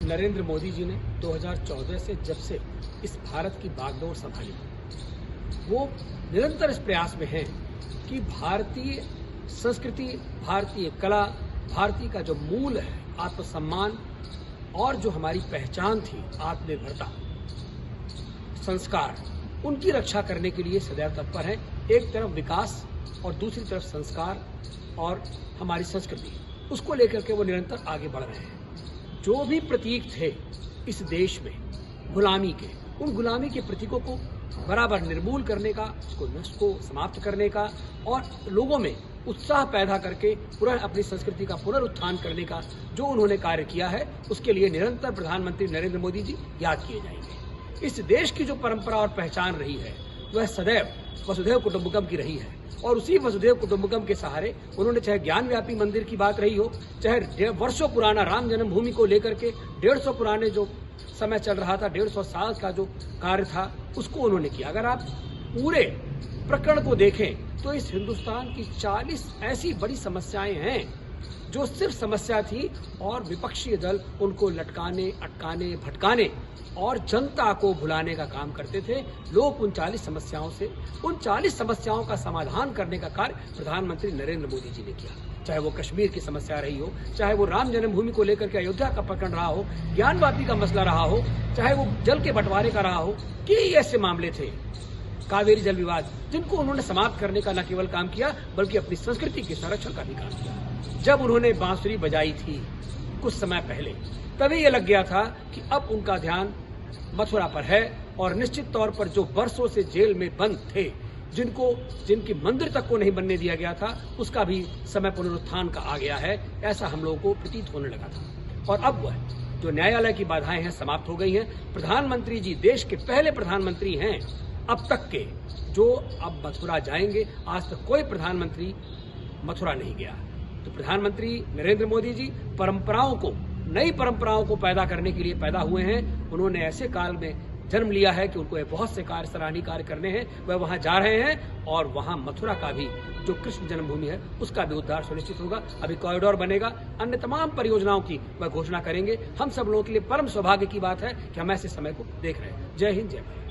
नरेंद्र मोदी जी ने 2014 से जब से इस भारत की बागडोर संभाली, वो निरंतर इस प्रयास में हैं कि भारतीय संस्कृति, भारतीय कला, भारतीय का जो मूल है आत्मसम्मान और जो हमारी पहचान थी आत्मनिर्भरता, संस्कार, उनकी रक्षा करने के लिए सदैव तत्पर हैं। एक तरफ विकास और दूसरी तरफ संस्कार और हमारी संस्कृति, उसको लेकर के वो निरंतर आगे बढ़ रहे हैं। जो भी प्रतीक थे इस देश में गुलामी के, उन गुलामी के प्रतीकों को बराबर निर्मूल करने का, उसको समाप्त करने का और लोगों में उत्साह पैदा करके पुनः अपनी संस्कृति का पुनरुत्थान करने का जो उन्होंने कार्य किया है, उसके लिए निरंतर प्रधानमंत्री नरेंद्र मोदी जी याद किए जाएंगे। इस देश की जो परंपरा और पहचान रही है वह सदैव वसुधैव कुटुंबकम की रही है और उसी वसुधैव कुटुंबकम के सहारे उन्होंने चाहे ज्ञानव्यापी मंदिर की बात रही हो, चाहे वर्षों पुराना राम जन्मभूमि को लेकर के 150 पुराने जो समय चल रहा था, 150 साल का जो कार्य था, उसको उन्होंने किया। अगर आप पूरे प्रकरण को देखें तो इस हिंदुस्तान की 40 ऐसी बड़ी समस्याएं हैं जो सिर्फ समस्या थी और विपक्षी दल उनको लटकाने, अटकाने, भटकाने और जनता को भुलाने का काम करते थे। लोग उन 40 समस्याओं का समाधान करने का कार्य प्रधानमंत्री नरेंद्र मोदी जी ने किया। चाहे वो कश्मीर की समस्या रही हो, चाहे वो राम जन्मभूमि को लेकर के अयोध्या का प्रकरण रहा हो, ज्ञानवापी का मसला रहा हो, चाहे वो जल के बंटवारे का रहा हो, कई ऐसे मामले थे, कावेरी जल विवाद, जिनको उन्होंने समाप्त करने का न केवल काम किया बल्कि अपनी संस्कृति के संरक्षण का भी काम किया। जब उन्होंने बांसुरी बजाई थी कुछ समय पहले, तभी ये लग गया था कि अब उनका ध्यान मथुरा पर है और निश्चित तौर पर जो वर्षों से जेल में बंद थे, जिनकी मंदिर तक को नहीं बनने दिया गया था, उसका भी समय पुनरुत्थान का आ गया है, ऐसा हम लोगों को प्रतीत होने लगा था। और अब वह जो न्यायालय की बाधाएं हैं समाप्त हो गई हैं। प्रधानमंत्री जी देश के पहले प्रधानमंत्री हैं अब तक के जो अब मथुरा जाएंगे। आज तक कोई प्रधानमंत्री मथुरा नहीं गया। तो प्रधानमंत्री नरेंद्र मोदी जी परंपराओं को, नई परंपराओं को पैदा करने के लिए पैदा हुए हैं। उन्होंने ऐसे काल में जन्म लिया है कि उनको बहुत से कार्य, सराहनीय कार्य करने हैं। वह वहां जा रहे हैं और वहां मथुरा का भी जो कृष्ण जन्मभूमि है उसका भी उद्धार सुनिश्चित होगा। अभी कॉरिडोर बनेगा, अन्य तमाम परियोजनाओं की वह घोषणा करेंगे। हम सब लोगों के लिए परम सौभाग्य की बात है कि हम ऐसे समय को देख रहे हैं। जय हिंद, जय भारत।